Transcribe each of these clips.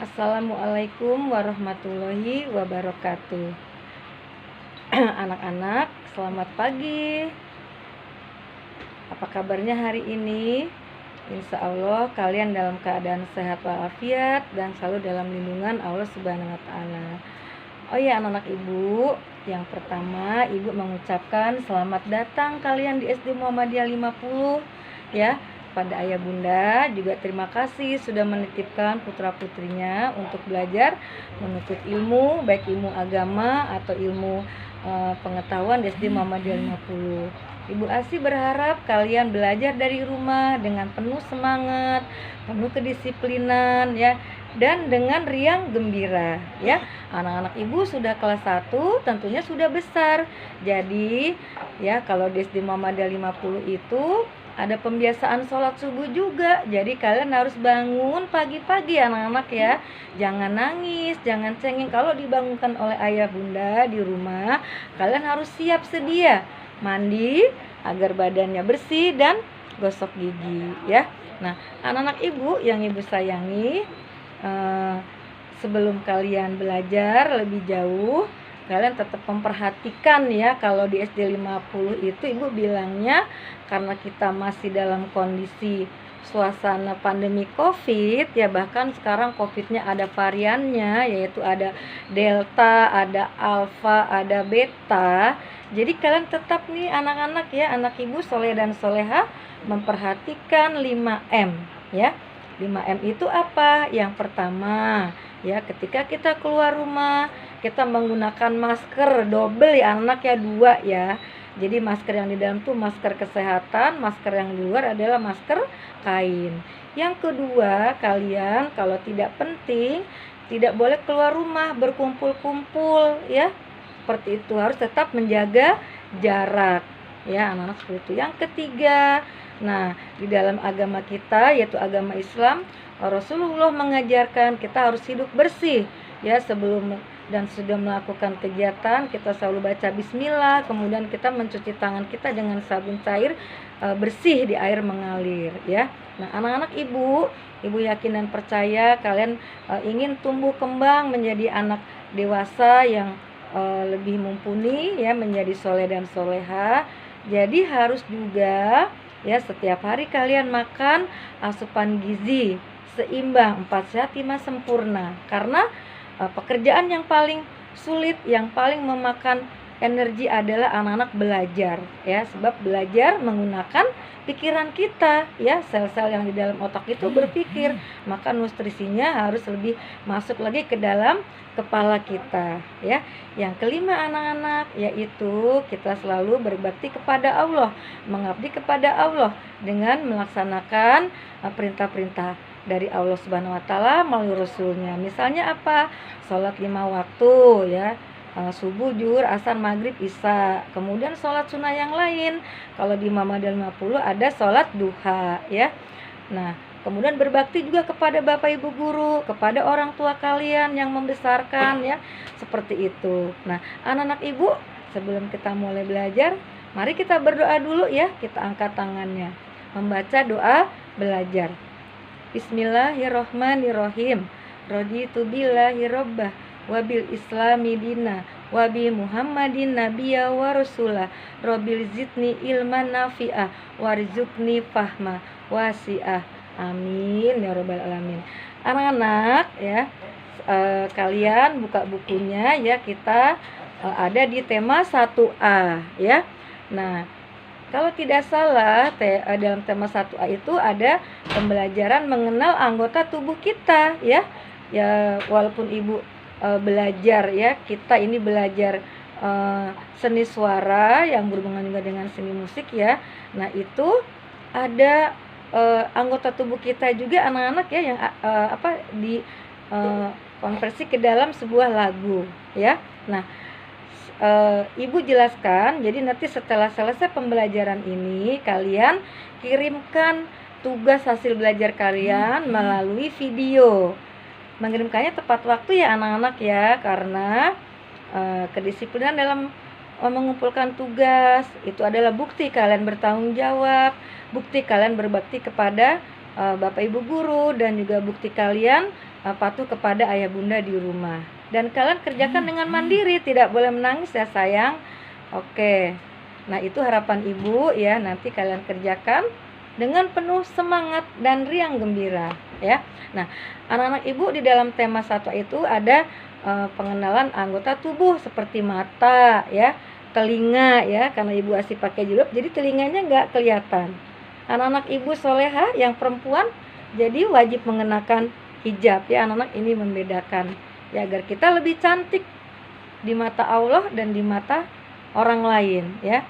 Assalamualaikum warahmatullahi wabarakatuh. Anak-anak, selamat pagi. Apa kabarnya hari ini? Insya Allah kalian dalam keadaan sehat walafiat dan selalu dalam lindungan Allah Subhanahu wa Ta'ala. Oh ya, anak-anak ibu, yang pertama ibu mengucapkan selamat datang kalian di SD Muhammadiyah 50 ya. Pada ayah bunda juga terima kasih sudah menitipkan putra-putrinya untuk belajar menuntut ilmu, baik ilmu agama atau ilmu pengetahuan di SD Muhammadiyah 50. Ibu Asi berharap kalian belajar dari rumah dengan penuh semangat, penuh kedisiplinan ya, dan dengan riang gembira ya. Anak-anak ibu sudah kelas 1 tentunya sudah besar. Jadi ya, kalau di SD Muhammadiyah 50 itu ada pembiasaan sholat subuh juga. Jadi kalian harus bangun pagi-pagi anak-anak ya. Jangan nangis, jangan cengeng. Kalau dibangunkan oleh ayah bunda di rumah, kalian harus siap sedia mandi agar badannya bersih dan gosok gigi ya. Nah, anak-anak ibu yang ibu sayangi, sebelum kalian belajar lebih jauh, kalian tetap memperhatikan ya. Kalau di SD 50 itu ibu bilangnya karena kita masih dalam kondisi suasana pandemi COVID ya, bahkan sekarang COVID-nya ada variannya, yaitu ada Delta, ada Alpha, ada Beta. Jadi kalian tetap nih anak-anak ya, anak ibu soleh dan soleha, memperhatikan 5M ya. 5M itu apa? Yang pertama ya, ketika kita keluar rumah kita menggunakan masker double ya anak ya, 2 ya. Jadi masker yang di dalam tuh masker kesehatan, masker yang di luar adalah masker kain. Yang kedua, kalian kalau tidak penting tidak boleh keluar rumah berkumpul-kumpul ya. Seperti itu, harus tetap menjaga jarak ya anak-anak, seperti itu. Yang ketiga, nah di dalam agama kita yaitu agama Islam, Rasulullah mengajarkan kita harus hidup bersih ya. Sebelum dan sudah melakukan kegiatan kita selalu baca bismillah, kemudian kita mencuci tangan kita dengan sabun cair bersih di air mengalir ya. Nah, anak-anak ibu yakin dan percaya kalian ingin tumbuh kembang menjadi anak dewasa yang lebih mumpuni ya, menjadi soleh dan soleha. Jadi harus juga ya setiap hari kalian makan asupan gizi seimbang, 4 sehat 5 sempurna. Karena pekerjaan yang paling sulit, yang paling memakan energi adalah anak-anak belajar ya. Sebab belajar menggunakan pikiran kita ya, sel-sel yang di dalam otak itu berpikir, maka nutrisinya harus lebih masuk lagi ke dalam kepala kita ya. Yang kelima anak-anak, yaitu kita selalu berbakti kepada Allah, mengabdi kepada Allah dengan melaksanakan perintah-perintah dari Allah Subhanahu wa Ta'ala melalui Rasulnya. Misalnya apa? Sholat 5 waktu ya, subuh, zuhur, asar, maghrib, isya. Kemudian sholat sunnah yang lain, kalau di Muhammadiyah 50 ada sholat duha ya. Nah, kemudian berbakti juga kepada bapak ibu guru, kepada orang tua kalian yang membesarkan ya, seperti itu. Nah, anak-anak ibu, sebelum kita mulai belajar, mari kita berdoa dulu ya. Kita angkat tangannya membaca doa belajar. Bismillahirrohmanirrohim. Raditu billahi robbah, wabil islami dina, wabi muhammadin nabiyya wa rasulah, robil zidni ilman nafi'ah, warzukni fahma wasi'ah. Amin ya robbal alamin. Anak-anak ya, kalian buka bukunya ya. Kita ada di tema 1A ya. Nah, kalau tidak salah dalam tema 1A itu ada pembelajaran mengenal anggota tubuh kita ya. Ya, walaupun ibu belajar ya, kita ini belajar seni suara yang berhubungan juga dengan seni musik ya. Nah, itu ada anggota tubuh kita juga anak-anak ya, yang konversi ke dalam sebuah lagu ya. Nah, ibu jelaskan, jadi nanti setelah selesai pembelajaran ini kalian kirimkan tugas hasil belajar kalian melalui video. Mengirimkannya tepat waktu ya anak-anak ya, karena kedisiplinan dalam mengumpulkan tugas itu adalah bukti kalian bertanggung jawab, bukti kalian berbakti kepada Bapak Ibu guru dan juga bukti kalian patuh kepada ayah bunda di rumah. Dan kalian kerjakan dengan mandiri, tidak boleh menangis ya sayang. Oke. Nah, itu harapan Ibu ya, nanti kalian kerjakan dengan penuh semangat dan riang gembira ya. Nah, anak-anak Ibu di dalam tema satwa itu ada pengenalan anggota tubuh seperti mata ya, telinga ya, karena Ibu Asih pakai jilbab jadi telinganya nggak kelihatan. Anak-anak Ibu soleha yang perempuan jadi wajib mengenakan hijab ya. Anak-anak ini membedakan ya, agar kita lebih cantik di mata Allah dan di mata orang lain ya.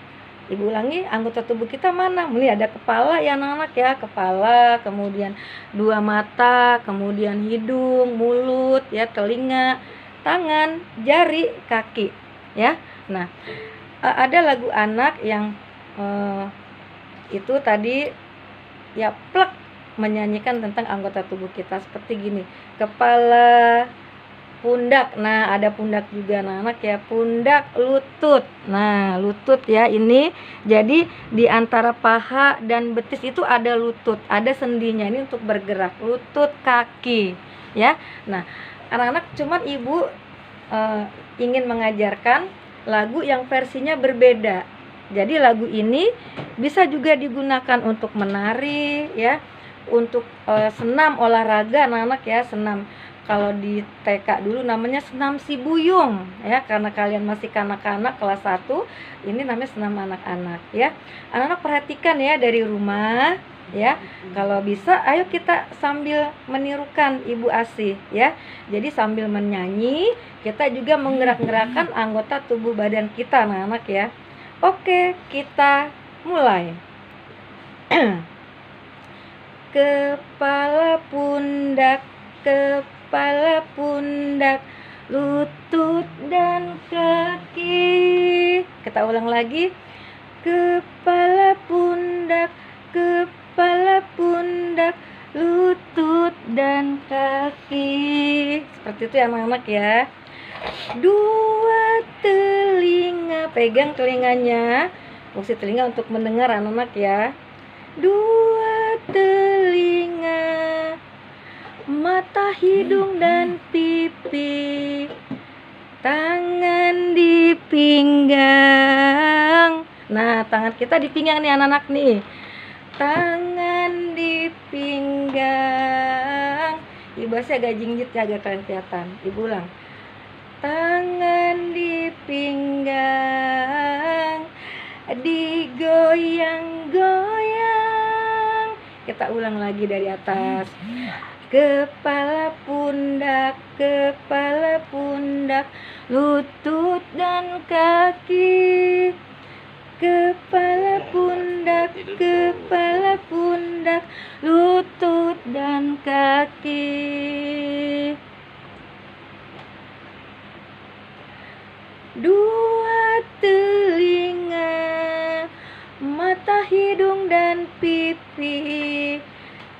Ibu ulangi, anggota tubuh kita mana? Mulai ada kepala ya anak-anak ya, kepala, kemudian 2 mata, kemudian hidung, mulut ya, telinga, tangan, jari, kaki ya. Nah, ada lagu anak yang itu tadi ya, plek, menyanyikan tentang anggota tubuh kita seperti gini. Kepala, pundak. Nah, ada pundak juga anak-anak ya, pundak, lutut. Nah, lutut ya ini. Jadi di antara paha dan betis itu ada lutut, ada sendinya ini untuk bergerak. Lutut, kaki ya. Nah, anak-anak cuman Ibu ingin mengajarkan lagu yang versinya berbeda. Jadi lagu ini bisa juga digunakan untuk menari ya, untuk senam olahraga anak-anak ya, senam. Kalau di TK dulu namanya senam si buyung ya, karena kalian masih kanak-kanak kelas 1, ini namanya senam anak-anak ya. Anak-anak perhatikan ya dari rumah ya. Kalau bisa ayo kita sambil menirukan Ibu Asih ya. Jadi sambil menyanyi kita juga menggerak-gerakkan anggota tubuh badan kita anak-anak ya. Oke, kita mulai. Kepala, pundak, kepala, pundak, lutut dan kaki. Kita ulang lagi. Kepala, pundak, kepala, pundak, lutut dan kaki. Seperti itu ya anak-anak ya. 2 telinga, pegang telinganya, fungsi telinga untuk mendengar anak-anak ya. 2 telinga, mata, hidung dan pipi, tangan di pinggang. Nah, tangan kita di pinggang nih anak-anak nih. Tangan di pinggang. Ibu Asih agak jingjit ya, agak kalian kelihatan. Ibu ulang. Tangan di pinggang, digoyang-goyang. Kita ulang lagi dari atas. Kepala, pundak, kepala, pundak, lutut dan kaki. Kepala, pundak, kepala, pundak, lutut dan kaki. 2 telinga, mata, hidung dan pipi,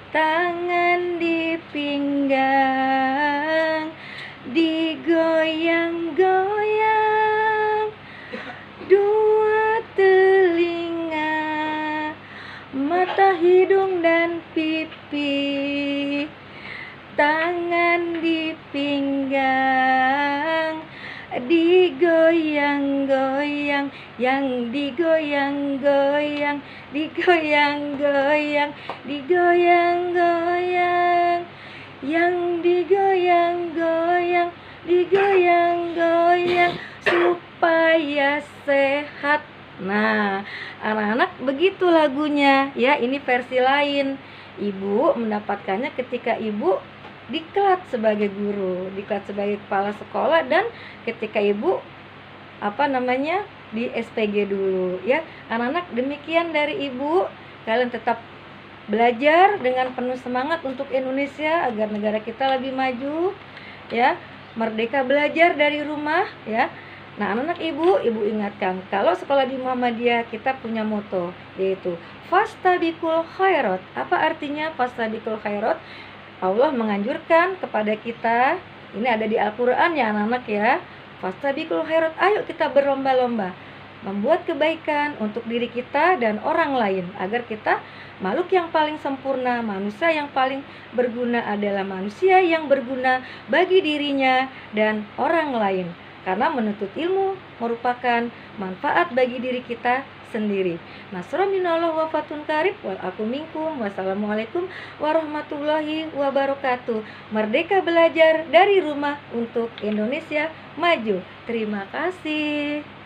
tangan di pinggang, digoyang-goyang. 2 telinga, mata, hidung dan pipi, tangan di pinggang, digoyang-goyang, yang digoyang-goyang, digoyang-goyang, digoyang-goyang, yang digoyang-goyang, digoyang-goyang supaya sehat. Nah, anak-anak begitu lagunya ya. Ini versi lain. Ibu mendapatkannya ketika Ibu diklat sebagai guru, diklat sebagai kepala sekolah, dan ketika Ibu di SPG dulu ya. Anak-anak demikian dari Ibu. Kalian tetap belajar dengan penuh semangat untuk Indonesia agar negara kita lebih maju ya. Merdeka belajar dari rumah ya. Nah, anak-anak Ibu ingatkan, kalau sekolah di Muhammadiyah kita punya moto, yaitu fastabiqul khairat. Apa artinya fastabiqul khairat? Allah menganjurkan kepada kita, ini ada di Al-Quran ya anak-anak ya, fastabiqul khairat, ayo kita berlomba-lomba membuat kebaikan untuk diri kita dan orang lain, agar kita makhluk yang paling sempurna, manusia yang paling berguna adalah manusia yang berguna bagi dirinya dan orang lain. Karena menuntut ilmu merupakan manfaat bagi diri kita sendiri. Nasrul minallah wa fatun karib wal aku minkum. Wassalamualaikum warahmatullahi wabarakatuh. Merdeka belajar dari rumah untuk Indonesia maju. Terima kasih.